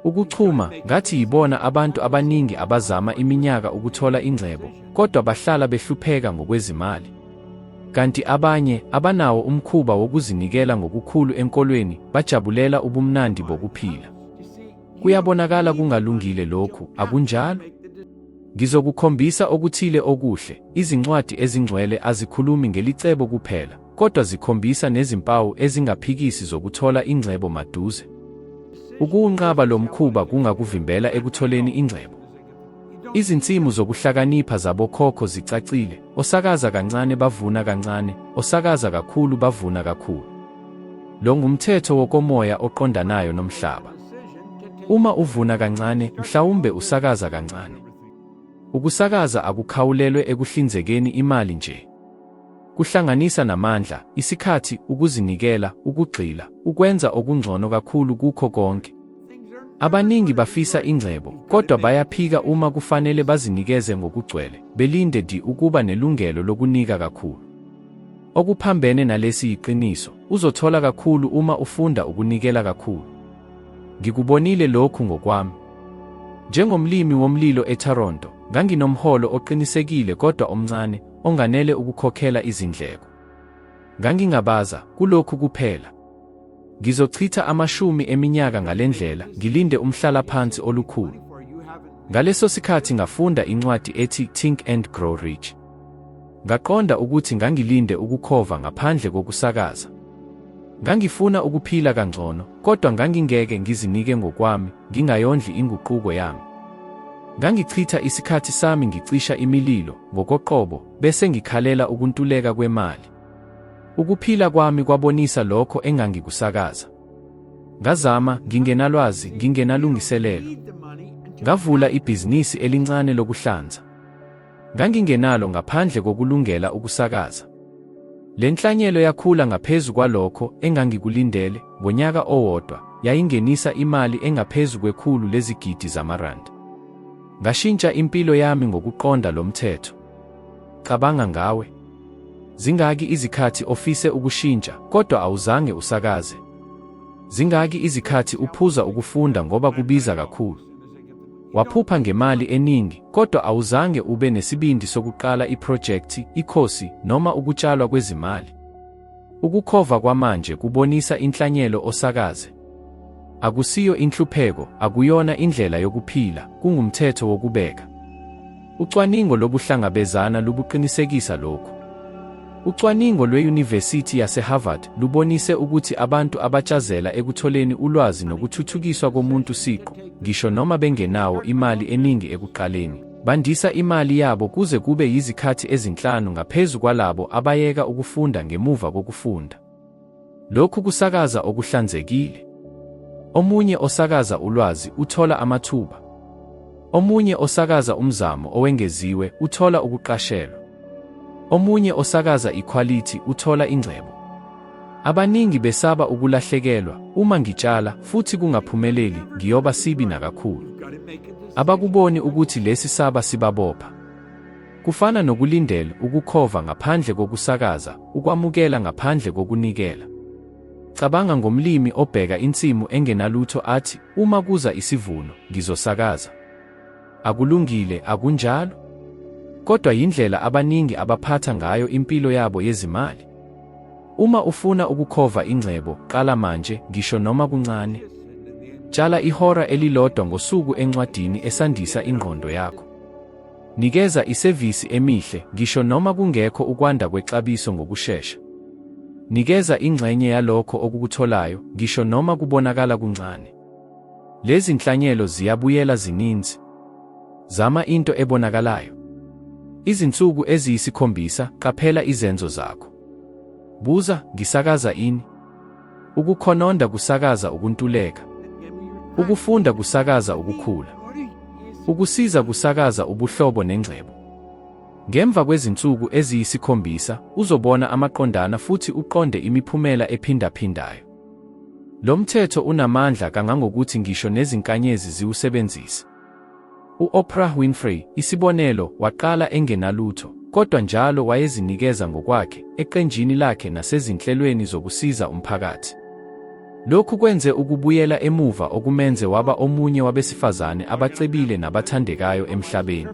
Ukuchuma ngathi yibona abantu abaningi abazama iminyaka ukuthola ingcebo, kodwa bahlala behlupheka ngokwezimali. Kanti abanye abanawo umkhuba wokuzinikela ngokukhulu enkolweni bajabulela ubumnandi bokuphila. Kuyabonakala kungalungile lokhu, akunjalo? Ngizokukhombisa okuthile okuhle. Izincwadi ezingcwele azikhulumi ngelicebo kuphela, kodwa zikhombisa nezimpawu ezingaphikisi zokuthola ingcebo maduze. Ukuwunqaba lo mkhuba kungakuvimbela ekutholeni ingcebo. Izinsimu zokuhlakanipha zabokhokho zicacile: osakaza kancane bavuna kancane, osakaza kakhulu bavuna kakhulu. Lo ngumthetho wokomoya oqondanayo nomhlaba. Uma uvuna kancane, mhlawumbe usakaza kancane. Ukusakaza akukhawulelwe ekuhlinzekeni imali nje. Kuhlanganisa namandla, isikhathi, ukuzinikela, ukugxila, ukwenza okungcono kakhulu kukho konke. Abaningi bafisa ingcebo, kodwa bayaphika uma kufanele bazinikeze ngokugcwele, belinde ukuba nelungelo lokunika kakhulu. Okuphambene nalesi iqiniso, uzothola kakhulu uma ufunda ukunikela kakhulu. Ngikubonile lokhu ngokwami. Njengomlimi womlilo eToronto, nganginomholo oqinisekile kodwa omncane, onganele ukukhokhela izindleko. Ngangingabaza kulokhu kuphela. Ngizochitha amashumi eminyaka ngalendlela, ngilinde umhlalaphansi olukhulu. Ngaleso sikhathi ngafunda incwadi ethi Think and Grow Rich. Ngaqonda ukuthi ngangilinde ukukhova ngaphandle kokusakaza. Ngangifuna ukuphila kangcono, kodwa ngangingeke ngizinike ngokwami, ngingayondli inguquko yami. Ngangichitha isikhathi sami ngicisha imililo ngokoqobo, bese ngikhalela ukuntuleka kwemali. Ukuphila kwami kwabonisa lokho engangikusakaza. Ngazama, ngingenalwazi, ngingenalungiselelo. Ngavula ibhizinisi elincane lokuhlanza. Ngangingenalo ngaphandle kokulungela ukusakaza. Le nhlanyelo yakhula ngaphezu kwalokho engangikulindele. Ngonyaka owodwa, yayingenisa imali engaphezu kwekhulu lezigidi zamarandi. Ngashintsha impilo yami ngokuqonda lo mthetho. Cabanga ngawe. Zingaki izikhathi ofise ukushintsha, kodwa awuzange usakaze? Zingaki izikhathi uphuza ukufunda ngoba kubiza kakhulu? Waphupha ngemali eningi, kodwa awuzange ube nesibindi sokuqala iprojekthi, ikhosi, noma ukutshalwa kwezimali. Ukukhova kwamanje kubonisa inhlanyelo osakaze. Akusiyo inhlupheko, akuyona indlela yokuphila, kungumthetho wokubeka. Ucwaningo lobuhlangabezana lubuqinisekisa lokhu. Ucwaningo lwe-University yase-Harvard lubonise ukuthi abantu abatshazela ekutholeni ulwazi nokuthuthukiswa komuntu siqu, ngisho noma bengenawo imali eningi ekuqaleni, bandisa imali yabo kuze kube yizikhathi ezinhlanu ngaphezu kwalabo abayeka ukufunda ngemuva kokufunda. Lokhu kusakaza okuhlanzekile. Omunye osakaza ulwazi uthola amathuba. Omunye osakaza umzamo owengeziwe uthola ukuqashelwa. Omunye osakaza equality uthola ingcebo. Abaningi besaba ukulahlekelwa. Uma ngitshala futhi kungaphumeleli, ngiyoba sibi nakakhulu. Abakuboni ukuthi lesi saba sibabopha. Kufana nokulindela ukukhova ngaphandle kokusakaza, ukwamukela ngaphandle kokunikela. Cabanga ngomlimi obheka insimu engenalutho athi, uma kuza isivuno, ngizosakaza. Akulungile, akunjalo? Kodwa yindlela abaningi abaphatha ngayo impilo yabo yezimali. Uma ufuna ukukhova ingcebo, qala manje, ngisho noma kuncane. Tshala ihora elilodwa ngosuku encwadini esandisa ingqondo yakho. Nikeza isevisi emihle, ngisho noma kungekho ukwanda kwexabiso ngokushesha. Nikeza ingxenye yalokho okukutholayo, ngisho noma kubonakala kuncane. Lezi nhlanyelo ziyabuyela zininzi. Zama into ebonakalayo. Izinsuku eziyisikhombisa, qaphela izenzo zakho. Buza, ngisakaza ini? Ukukhononda kusakaza ukuntuleka. Ukufunda kusakaza ukukhula. Ukusiza kusakaza ubuhlobo nengcebo. Ngemva kwezinsuku eziyisikhombisa, uzobona amaqondana futhi uqonde imiphumela ephindaphindayo. Lo mthetho unamandla kangangokuthi ngisho nezinkanyezi ziwusebenzise. U-Oprah Winfrey, isibonelo, waqala engenalutho, kodwa njalo wayezinikeza ngokwakhe, eqenjini lakhe nasezinhlelweni zokusiza umphakathi. Lokhu kwenze ukubuyela emuva okumenze waba omunye wabesifazane abacebile nabathandekayo emhlabeni.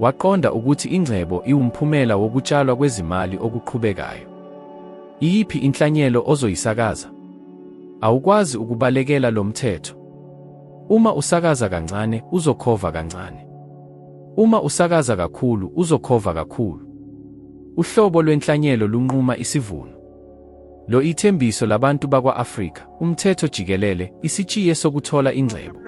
Waqonda ukuthi ingcebo iwumphumela wokutshalwa kwezimali okuqhubekayo. Iyiphi inhlanyelo ozoyisakaza? Awukwazi ukubalekela lo mthetho. Uma usakaza kancane, uzokhova kancane. Uma usakaza kakhulu, uzokhova kakhulu. Uhlobo lwenhlanyelo lunquma isivuno. Lo ithembiso labantu bakwa-Afrika, umthetho jikelele, isitshiye sokuthola ingcebo.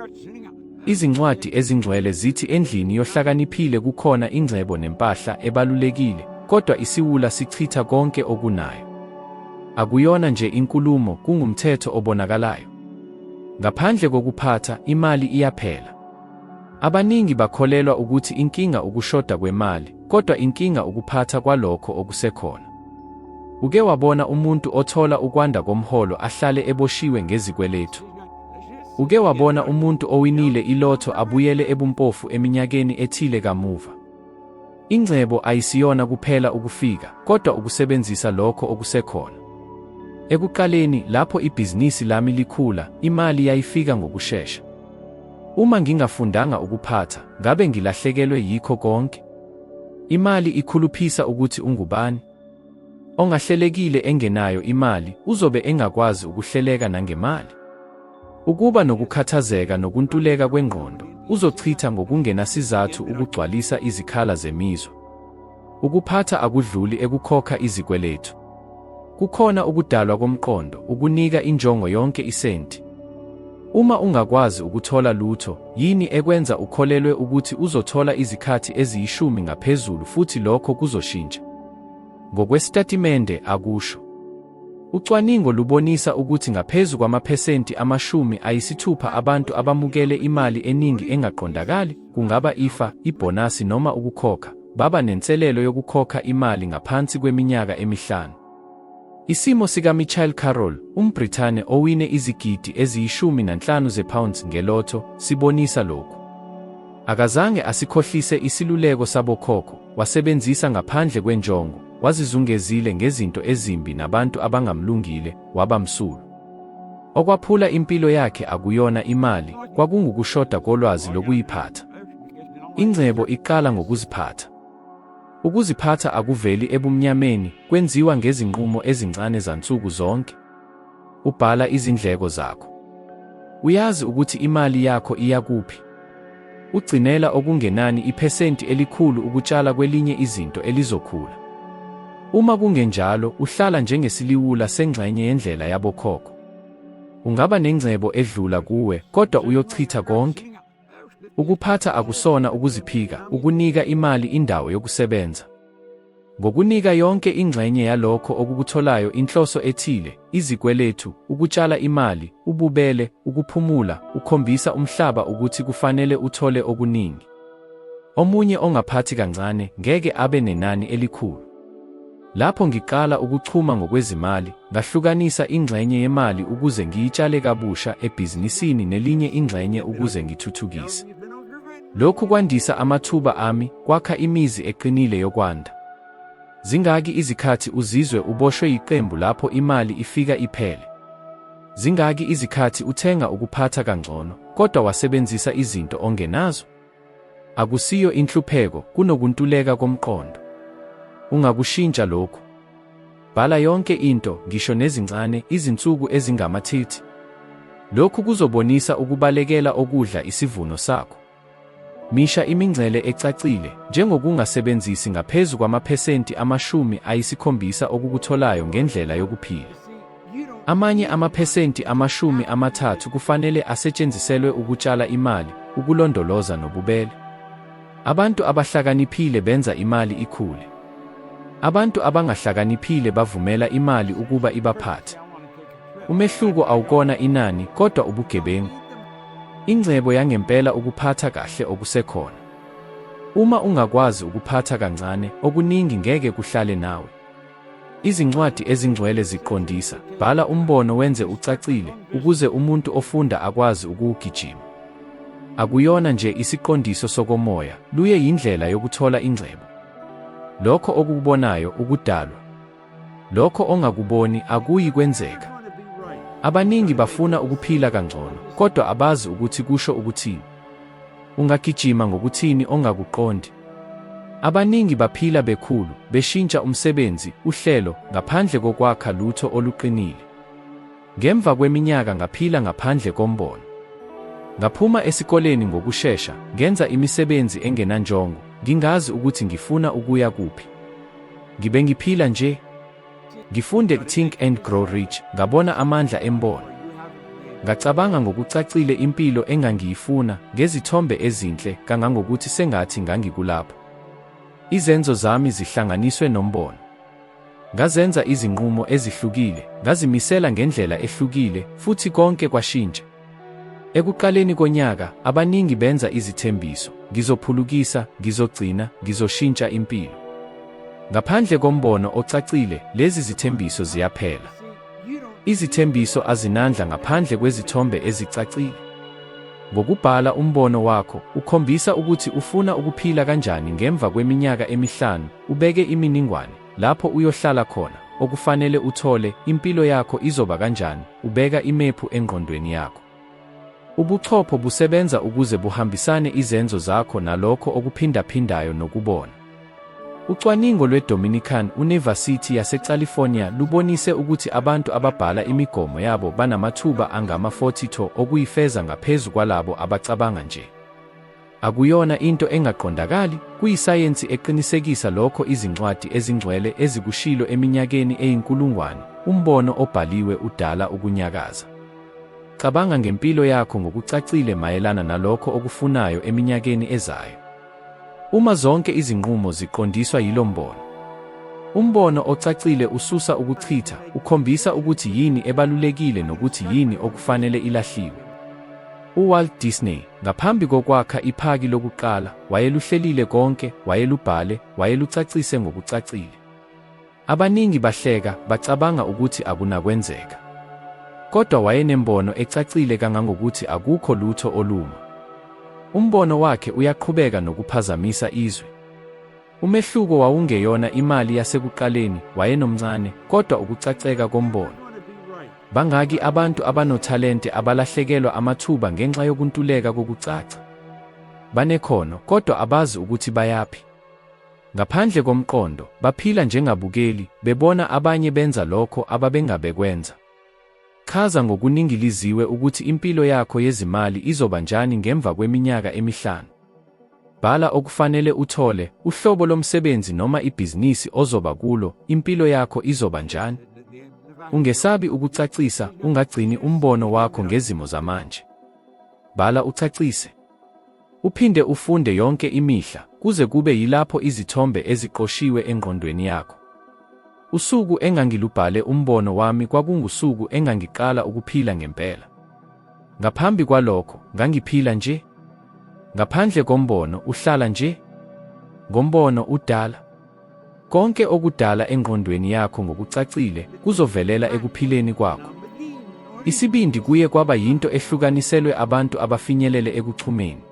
Izincwadi ezingcwele zithi endlini yohlakaniphile kukhona ingcebo nempahla ebalulekile, kodwa isiwula sichitha konke okunayo. Akuyona nje inkulumo, kungumthetho obonakalayo. Ngaphandle kokuphatha, imali iyaphela. Abaningi bakholelwa ukuthi inkinga ukushoda kwemali, kodwa inkinga ukuphatha kwalokho okusekhona. Uke wabona umuntu othola ukwanda komholo ahlale eboshiwe ngezikweletu? Uke wabona umuntu owinile ilotho abuyele ebumpofu eminyakeni ethile kamuva? Ingcebo ayisiyona kuphela ukufika, kodwa ukusebenzisa lokho okusekhona. Ekuqaleni, lapho ibhizinisi lami likhula, imali yayifika ngokushesha. Uma ngingafundanga ukuphatha, ngabe ngilahlekelwe yikho konke. Imali ikhuluphisa ukuthi ungubani. Ongahlelekile engenayo imali, uzobe engakwazi ukuhleleka nangemali. Ukuba nokukhathazeka nokuntuleka kwengqondo, uzochitha ngokungenasizathu ukugcwalisa izikhala zemizwa. Ukuphatha akudluli ekukhokha izikweletu. Kukhona ukudalwa komqondo, ukunika injongo yonke isenti. Uma ungakwazi ukuthola lutho, yini ekwenza ukholelwe ukuthi uzothola izikhathi eziyishumi ngaphezulu futhi lokho kuzoshintsha? Ngokwesitatimende akusho. Ucwaningo lubonisa ukuthi ngaphezu kwamaphesenti 60 abantu abamukele imali eningi engaqondakali, kungaba ifa, ibhonasi noma ukukhokha, baba nenselelo yokukhokha imali ngaphansi kweminyaka emihlanu. Isimo sikaMichael Carroll, umBrithane owine izigidi eziyi-15 zepounds ngelotho, sibonisa lokhu. Akazange asikhohlise isiluleko sabokhokho, wasebenzisa ngaphandle kwenjongo, wazizungezile ngezinto ezimbi nabantu abangamlungile, wabamsulwa. Okwaphula impilo yakhe akuyona imali, kwakungukushoda kolwazi lokuyiphatha. Ingcebo iqala ngokuziphatha. Ukuziphatha akuveli ebumnyameni, kwenziwa ngezinqumo ezincane zansuku zonke. Ubhala izindleko zakho. Uyazi ukuthi imali yakho iya kuphi. Ugcinela okungenani iphesenti elikhulu ukutshala kwelinye izinto elizokhula. Uma kungenjalo, uhlala njengesiliwula sengxenye yendlela yabokhokho. Ungaba nengcebo edlula kuwe, kodwa uyochitha konke. Ukuphatha akusona ukuziphika, ukunika imali indawo yokusebenza. Ngokunika yonke ingxenye yalokho okukutholayo inhloso ethile, izikweletu, ukutshala imali, ububele, ukuphumula, ukhombisa umhlaba ukuthi kufanele uthole okuningi. Omunye ongaphathi kancane ngeke abe nenani elikhulu. Lapho ngiqala ukuchuma ngokwezimali, ngahlukanisa ingxenye yemali ukuze ngiyitshale kabusha ebhizinisini nelinye ingxenye ukuze ngithuthukise. Lokhu kwandisa amathuba ami, kwakha imizi eqinile yokwanda. Zingaki izikhathi uzizwe uboshwe iqembu lapho imali ifika iphele? Zingaki izikhathi uthenga ukuphatha kangcono, kodwa wasebenzisa izinto ongenazo? Akusiyo inhlupheko, kunokuntuleka komqondo. Ungakushintsha lokhu. Bhala yonke into, ngisho nezincane, izinsuku ezingamathitha. Lokhu kuzobonisa ukubalekela okudla isivuno sakho. Misha imingcele ecacile, njengokungasebenzisi ngaphezu kwamaphesenti 70 okukutholayo ngendlela yokuphila. Amanye amaphesenti 30 kufanele asetshenziselwe ukutshala imali, ukulondoloza nobubele. Abantu abahlakaniphile benza imali ikhule. Abantu abangahlakaniphile bavumela imali ukuba ibaphathe. Umehluko awukona inani, kodwa ubugebengu. Ingcebo yangempela ukuphatha kahle okusekhona. Uma ungakwazi ukuphatha kancane, okuningi ngeke kuhlale nawe. Izincwadi ezingcwele ziqondisa, bhala umbono wenze ucacile, ukuze umuntu ofunda akwazi ukuwugijima. Akuyona nje isiqondiso sokomoya, luye yindlela yokuthola ingcebo. Lokho okubonayo ukudalwa. Lokho ongakuboni akuyi kwenzeka. Abaningi bafuna ukuphila kangcono, kodwa abazi ukuthi kusho ukuthini. Ungagijima ngokuthini ongakuqondi? Abaningi baphila bekhulu, beshintsha umsebenzi, uhlelo, ngaphandle kokwakha lutho oluqinile. Ngemva kweminyaka ngaphila ngaphandle kombono. Ngaphuma esikoleni ngokushesha, ngenza imisebenzi engenanjongo, ngingazi ukuthi ngifuna ukuya kuphi. Ngibe ngiphila nje. Ngifunde Think and Grow Rich, ngabona amandla embono. Ngacabanga ngokucacile impilo engangiyifuna, ngezithombe ezinhle, kangangokuthi sengathi ngangikulapho. Izenzo zami zihlanganiswe nombono. Ngazenza izinqumo ezihlukile, ngazimisela ngendlela ehlukile, futhi konke kwashintsha. Ekuqaleni konyaka, abaningi benza izithembiso, ngizophulukisa, ngizogcina, ngizoshintsha impilo. Ngaphandle kombono ocacile, lezi zithembiso ziyaphela. Izithembiso azinandla ngaphandle kwezithombe ezicacile. Ngokubhala umbono wakho, ukhombisa ukuthi ufuna ukuphila kanjani ngemva kweminyaka emihlanu, ubeke imininingwane, lapho uyohlala khona, okufanele uthole, impilo yakho izoba kanjani, ubeka imephu engqondweni yakho. Ubuchopho busebenza ukuze buhambisane izenzo zakho nalokho okuphindaphindayo nokubona. Ucwaningo lwe-Dominican University yase-California lubonise ukuthi abantu ababhala imigomo yabo banamathuba angama-42 okuyifeza ngaphezu kwalabo abacabanga nje. Akuyona into engaqondakali, kuyisayensi eqinisekisa lokho izincwadi ezingcwele ezikushilo eminyakeni eyinkulungwane, umbono obhaliwe udala ukunyakaza. Cabanga ngempilo yakho ngokucacile mayelana nalokho okufunayo eminyakeni ezayo. Uma zonke izinqumo ziqondiswa yilo mbono. Umbono ocacile ususa ukuchitha, ukhombisa ukuthi yini ebalulekile nokuthi yini okufanele ilahliwe. UWalt Disney, ngaphambi kokwakha iphaki lokuqala, wayeluhlelile konke, wayelubhale, wayelucacise ngokucacile. Abaningi bahleka, bacabanga ukuthi akunakwenzeka. Kodwa wayenembono ecacile kangangokuthi akukho lutho oluma. Umbono wakhe uyaqhubeka nokuphazamisa izwe. Umehluko wawungeyona imali yasekuqaleni, wayenomncane, kodwa ukucaceka kombono. Bangaki abantu abanothalente abalahlekelwa amathuba ngenxa yokuntuleka kokucaca? Banekhono, kodwa abazi ukuthi bayaphi. Ngaphandle komqondo, baphila njengabukeli, bebona abanye benza lokho ababengabekwenza. Chaza ngokuningiliziwe ukuthi impilo yakho yezimali izoba njani ngemva kweminyaka emihlanu. Bhala okufanele uthole, uhlobo lomsebenzi noma ibhizinisi ozoba kulo, impilo yakho izoba njani. Ungesabi ukucacisa, ungagcini umbono wakho ngezimo zamanje. Bhala ucacise. Uphinde ufunde yonke imihla, kuze kube yilapho izithombe eziqoshiwe engqondweni yakho. Usuku engangilubhale umbono wami kwakungusuku engangiqala ukuphila ngempela. Ngaphambi kwalokho, ngangiphila nje. Ngaphandle kombono, uhlala nje. Ngombono udala. Konke okudala engqondweni yakho ngokucacile, kuzovelela ekuphileni kwakho. Isibindi kuye kwaba yinto ehlukaniselwe abantu abafinyelele ekuchumeni.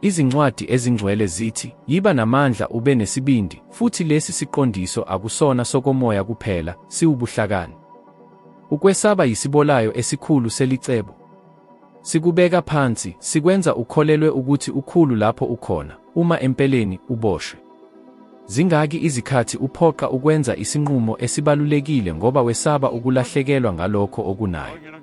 Izincwadi ezingcwele zithi, yiba namandla ube nesibindi, futhi lesi siqondiso akusona sokomoya kuphela, siwubuhlakani. Ukwesaba yisibolayo esikhulu selicebo. Sikubeka phansi, sikwenza ukholelwe ukuthi ukhulu lapho ukhona, uma empeleni uboshwe. Zingaki izikhathi uphoqa ukwenza isinqumo esibalulekile ngoba wesaba ukulahlekelwa ngalokho okunayo.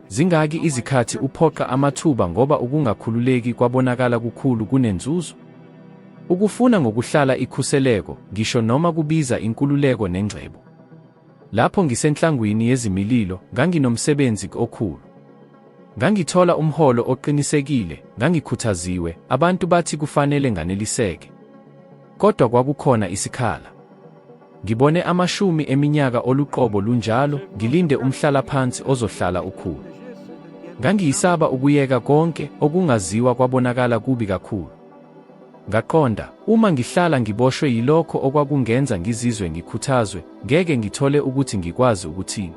Zingaki izikhathi uphoqa amathuba ngoba ukungakhululeki kwabonakala kukhulu kunenzuzo. Ukufuna ngokuhlala ikhuseleko, ngisho noma kubiza inkululeko nengcebo. Lapho ngisenhlangwini yezimililo, nganginomsebenzi okhulu. Ngangithola umholo oqinisekile, ngangikhuthaziwe, abantu bathi kufanele nganeliseke. Kodwa kwakukhona isikhala. Ngibone amashumi eminyaka oluqobo lunjalo, ngilinde umhlalaphansi ozohlala ukhulu. Ngangiyisaba ukuyeka konke okungaziwa kwabonakala kubi kakhulu. Ngaqonda, uma ngihlala ngiboshwe yilokho okwakungenza ngizizwe ngikhuthazwe, ngeke ngithole ukuthi ngikwazi ukuthini.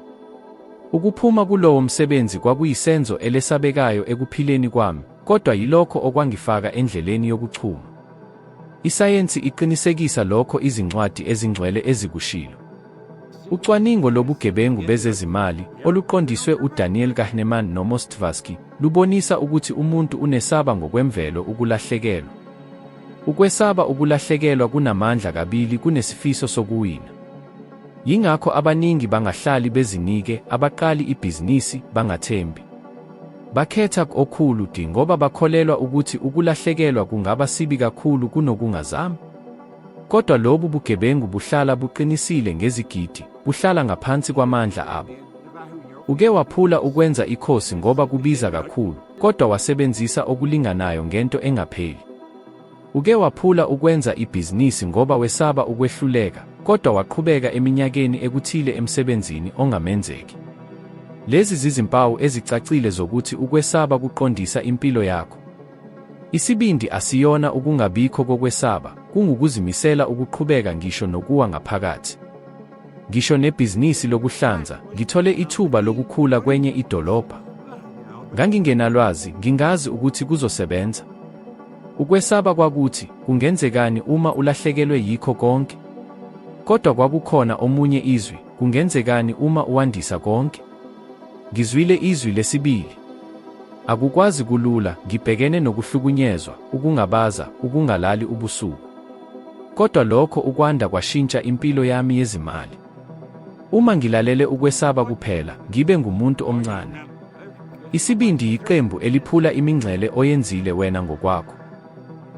Ukuphuma kulowo msebenzi kwakuyisenzo elesabekayo ekuphileni kwami, kodwa yilokho okwangifaka endleleni yokuchuma. Isayensi iqinisekisa lokho izincwadi ezingcwele ezikushilo. Ucwaningo lobugebengu bezezimali oluqondiswe uDaniel Kahneman noMostavsky lubonisa ukuthi umuntu unesaba ngokwemvelo ukulahlekelwa. Ukwesaba ukulahlekelwa kunamandla kabili kunesifiso sokuwina. Yingakho abaningi bangahlali bezinike abaqali ibhizinisi bangathembi. Bakhetha okukhulu ngoba bakholelwa ukuthi ukulahlekelwa kungaba sibi kakhulu kunokungazami. Kodwa lobu bugebengu buhlala buqinisile ngezigidi, buhlala ngaphansi kwamandla abo. Uke waphula ukwenza ikhosi ngoba kubiza kakhulu, kodwa wasebenzisa okulinganayo ngento engapheli. Uke waphula ukwenza ibhizinisi ngoba wesaba ukwehluleka, kodwa waqhubeka eminyakeni ekuthile emsebenzini ongamenzeki. Lezi zizimpawu ezicacile zokuthi ukwesaba kuqondisa impilo yakho. Isibindi asiyona ukungabikho kokwesaba, kungukuzimisela ukuqhubeka ngisho nokuwa ngaphakathi. Ngisho nebhizinisi lokuhlanza, ngithole ithuba lokukhula kwenye idolobha. Ngangingenalwazi, ngingazi ukuthi kuzosebenza. Ukwesaba kwakuthi, kungenzekani uma ulahlekelwe yikho konke? Kodwa kwakukhona omunye izwi, kungenzekani uma uwandisa konke? Ngizwile izwi lesibili. Akukwazi kulula, ngibhekene nokuhlukunyezwa, ukungabaza, ukungalali ubusuku. Kodwa lokho ukwanda kwashintsha impilo yami yezimali. Uma ngilalele ukwesaba kuphela, ngibe ngumuntu omncane. Isibindi yiqembu eliphula imingcele oyenzile wena ngokwakho.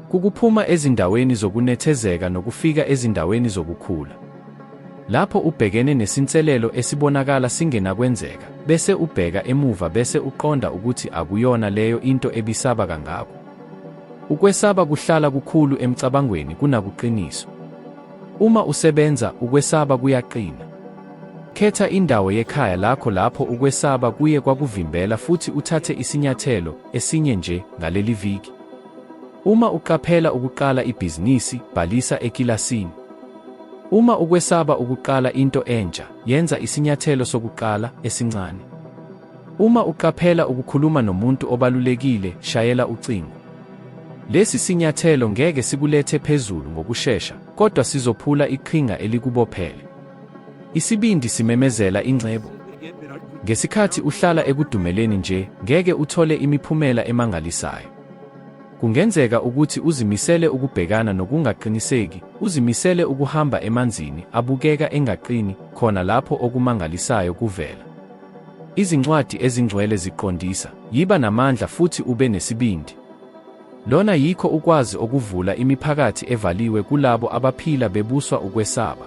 Kukuphuma ezindaweni zokunethezeka nokufika ezindaweni zokukhula. Lapho ubhekene nesinselelo esibonakala singenakwenzeka, bese ubheka emuva bese uqonda ukuthi akuyona leyo into ebisaba kangako. Ukwesaba kuhlala kukhulu emcabangweni kunakuqiniso. Uma usebenza, ukwesaba kuyaqina. Khetha indawo yekhaya lakho lapho ukwesaba kuye kwakuvimbela futhi uthathe isinyathelo esinye nje ngaleli viki. Uma uqaphela ukuqala ibhizinisi, bhalisa ekilasini. Uma ukwesaba ukuqala into entsha, yenza isinyathelo sokuqala esincane. Uma uqaphela ukukhuluma nomuntu obalulekile, shayela ucingo. Lesi sinyathelo ngeke sikulethe phezulu ngokusheshsha, kodwa sizophula iqhinga elikubophele. Isibindi simemezela ingcebo. Ngesikhathi uhlala ekudumeleni nje, ngeke uthole imiphumela emangalisayo. Kungenzeka ukuthi uzimisele ukubhekana nokungaqiniseki, uzimisele ukuhamba emanzini abukeka engaqini, khona lapho okumangalisayo kuvela. Izincwadi ezingcwele ziqondisa, yiba namandla futhi ube nesibindi. Lona yikho ukwazi okuvula imiphakathi evaliwe kulabo abaphila bebuswa ukwesaba.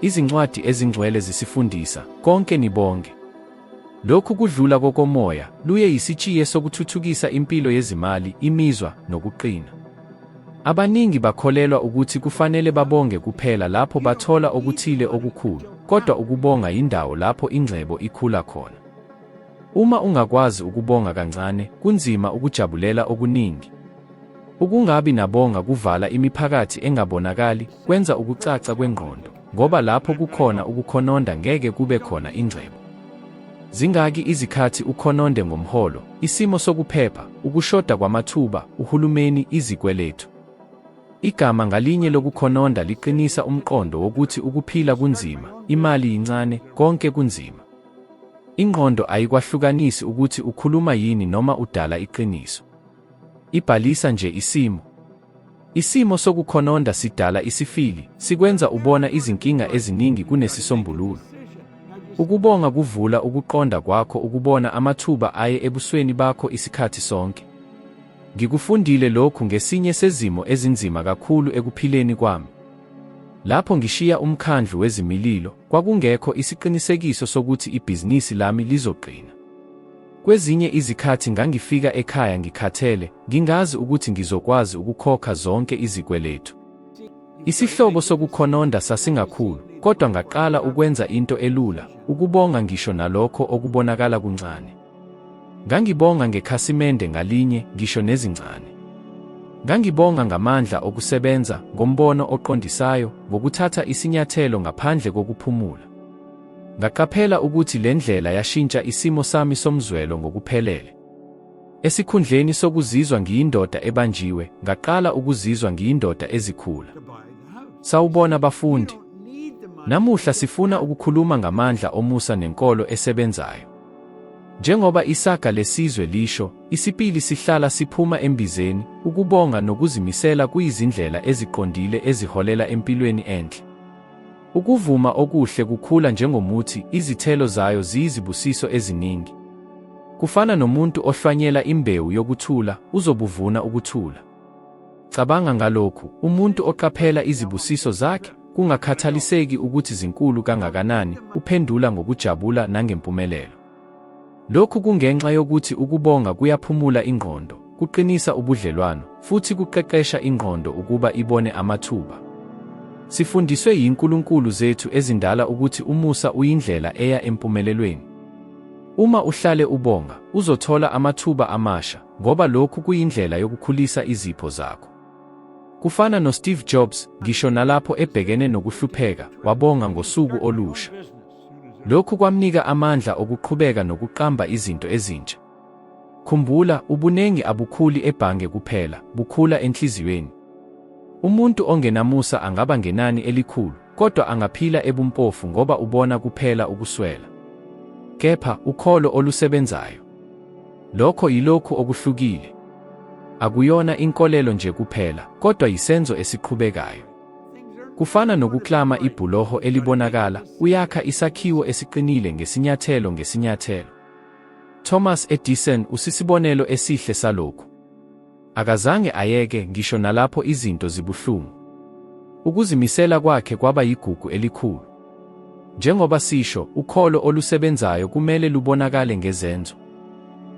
Izincwadi ezingcwele zisifundisa, konke nibonge. Lokhu kudlula kokomoya, luye yisitshiye sokuthuthukisa impilo yezimali, imizwa, nokuqina. Abaningi bakholelwa ukuthi kufanele babonge kuphela lapho bathola okuthile okukhulu, kodwa ukubonga yindawo lapho ingcebo ikhula khona. Uma ungakwazi ukubonga kancane, kunzima ukujabulela okuningi. Ukungabi nabonga kuvala imiphakathi engabonakali, kwenza ukucaca kwengqondo, ngoba lapho kukhona ukukhononda ngeke kube khona ingcebo. Zingaki izikhathi ukhononde ngomholo, isimo sokuphepha, ukushoda kwamathuba, uhulumeni, izikweletu. Igama ngalinye lokukhononda liqinisa umqondo wokuthi ukuphila kunzima, imali incane, konke kunzima. Ingqondo ayikwahlukanisi ukuthi ukhuluma yini noma udala iqiniso. Ibhalisa nje isimo. Isimo sokukhononda sidala isifili, sikwenza ubona izinkinga eziningi kunesisombululo. Ukubonga kuvula ukuqonda kwakho ukubona amathuba aye ebusweni bakho isikhathi sonke. Ngikufundile lokhu ngesinye sezimo ezinzima kakhulu ekuphileni kwami. Lapho ngishiya umkhandlu wezimililo, kwakungekho isiqinisekiso sokuthi ibhizinisi lami lizoqina. Kwezinye izikhathi ngangifika ekhaya ngikhathele, ngingazi ukuthi ngizokwazi ukukhokha zonke izikweletu. Isihlobo sokukhononda sasingakhulu, kodwa ngaqala ukwenza into elula, ukubonga ngisho nalokho okubonakala kuncane. Ngangibonga ngekhasimende ngalinye, ngisho nezincane. Ngangibonga ngamandla okusebenza, ngombono oqondisayo, ngokuthatha isinyathelo ngaphandle kokuphumula. Ngaqaphela ukuthi le ndlela yashintsha isimo sami somzwelo ngokuphelele. Esikhundleni sokuzizwa ngiyindoda ebanjiwe, ngaqala ukuzizwa ngiyindoda ezikhula. Sawubona bafundi. Namuhla sifuna ukukhuluma ngamandla omusa nenkolo esebenzayo. Njengoba isaga lesizwe lisho, isipili sihlala siphuma embizeni, ukubonga nokuzimisela kuyizindlela eziqondile eziholela empilweni enhle. Ukuvuma okuhle kukhula njengomuthi, izithelo zayo ziyizibusiso eziningi. Kufana nomuntu ohlwanyela imbewu yokuthula, uzobuvuna ukuthula. Cabanga ngalokhu, umuntu oqaphela izibusiso zakhe, kungakhathaliseki ukuthi zinkulu kangakanani, uphendula ngokujabula nangempumelelo. Lokhu kungenxa yokuthi ukubonga kuyaphumula ingqondo, kuqinisa ubudlelwano, futhi kuqeqesha ingqondo ukuba ibone amathuba. Sifundiswe yinkulunkulu zethu ezindala ukuthi umusa uyindlela eya empumelelweni. Uma uhlale ubonga, uzothola amathuba amasha, ngoba lokhu kuyindlela yokukhulisa izipho zakho. Kufana noSteve Jobs, ngisho nalapho ebhekene nokuhlupheka, wabonga ngosuku olusha. Lokhu kwamnika amandla okuqhubeka nokuqamba izinto ezintsha. Khumbula, ubunengi abukhuli ebhange kuphela, bukhula enhliziyweni. Umuntu ongenamusa angaba ngenani elikhulu, kodwa angaphila ebumpofu ngoba ubona kuphela ukuswela. Kepha ukholo olusebenzayo, lokho yilokhu okuhlukile. Akuyona inkolelo nje kuphela, kodwa yisenzo esiqhubekayo. Kufana nokuklama ibhuloho elibonakala, uyakha isakhiwo esiqinile ngesinyathelo ngesinyathelo. Thomas Edison usisibonelo esihle salokhu. Akazange ayeke ngisho nalapho izinto zibuhlungu. Ukuzimisela kwakhe kwaba yigugu elikhulu. Njengoba sisho, ukholo olusebenzayo kumele lubonakale ngezenzo.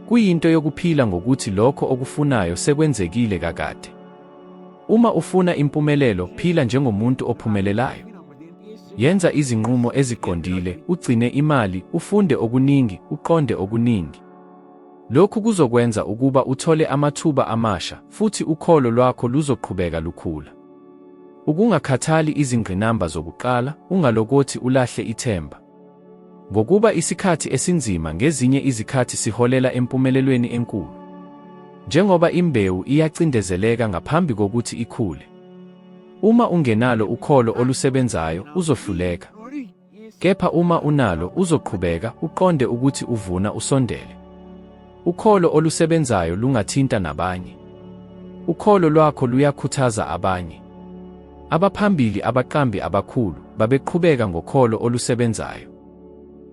Kuyinto yokuphila ngokuthi lokho okufunayo sekwenzekile kakade. Uma ufuna impumelelo, phila njengomuntu ophumelelayo. Yenza izinqumo eziqondile, ugcine imali, ufunde okuningi, uqonde okuningi. Lokhu kuzokwenza ukuba uthole amathuba amasha, futhi ukholo lwakho luzoqhubeka lukhula. Ukungakhathali izingqinamba zokuqala, ungalokothi ulahle ithemba. Ngokuba isikhathi esinzima ngezinye izikhathi siholela empumelelweni enkulu. Njengoba imbewu iyacindezeleka ngaphambi kokuthi ikhule. Uma ungenalo ukholo olusebenzayo, uzohluleka. Kepha uma unalo, uzoqhubeka, uqonde ukuthi uvuna usondele. Ukholo olusebenzayo lungathinta nabanye. Ukholo lwakho luyakhuthaza abanye. Abaphambili abaqambi abakhulu, babeqhubeka ngokholo olusebenzayo.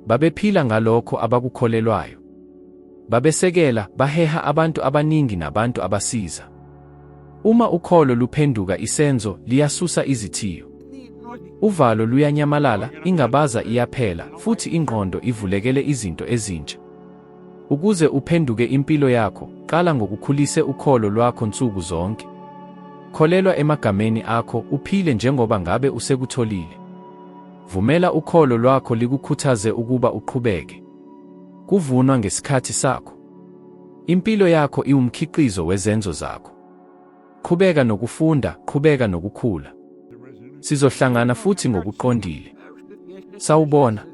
Babephila ngalokho abakukholelwayo. Babesekela, baheha abantu abaningi nabantu abasiza. Uma ukholo luphenduka isenzo, liyasusa izithiyo. Uvalo luyanyamalala, ingabaza iyaphela, futhi ingqondo ivulekele izinto ezintsha. Ukuze uphenduke impilo yakho, qala ngokukhulisa ukholo lwakho nsuku zonke. Kholelwa emagameni akho, uphile njengoba ngabe usekutholile. Vumela ukholo lwakho likukhuthaze ukuba uqhubeke. Kuvunwa ngesikhathi sakho. Impilo yakho iwumkhiqizo wezenzo zakho. Qhubeka nokufunda, qhubeka nokukhula. Sizohlangana futhi ngokuqondile. Sawubona.